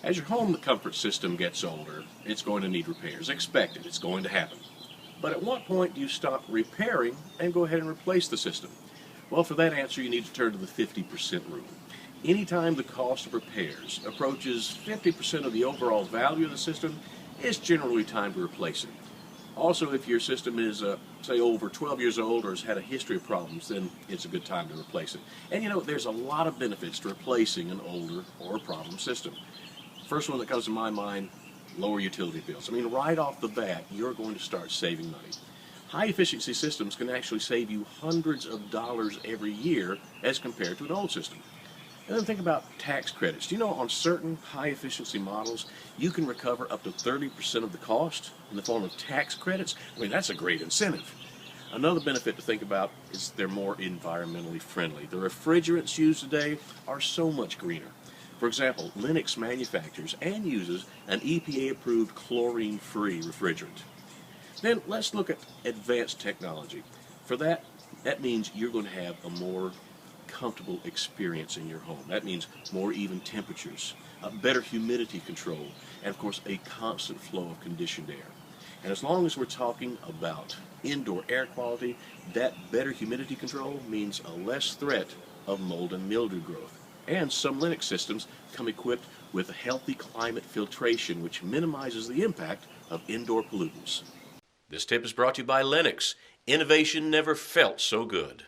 As your home comfort system gets older, it's going to need repairs. Expect it. It's going to happen. But at what point do you stop repairing and go ahead and replace the system? Well, for that answer, you need to turn to the 50% rule. Anytime the cost of repairs approaches 50% of the overall value of the system, it's generally time to replace it. Also, if your system is, say, over 12 years old or has had a history of problems, then it's a good time to replace it. And you know, there's a lot of benefits to replacing an older or problem system. First one that comes to my mind, lower utility bills. I mean, right off the bat, you're going to start saving money. High efficiency systems can actually save you hundreds of dollars every year as compared to an old system. And then think about tax credits. Do you know on certain high efficiency models, you can recover up to 30% of the cost in the form of tax credits? I mean, that's a great incentive. Another benefit to think about is they're more environmentally friendly. The refrigerants used today are so much greener. For example, Lennox manufactures and uses an EPA-approved chlorine-free refrigerant. Then let's look at advanced technology. For that means you're going to have a more comfortable experience in your home. That means more even temperatures, better humidity control, and of course a constant flow of conditioned air. And as long as we're talking about indoor air quality, that better humidity control means a less threat of mold and mildew growth. And some Lennox systems come equipped with healthy climate filtration, which minimizes the impact of indoor pollutants. This tip is brought to you by Lennox. Innovation never felt so good.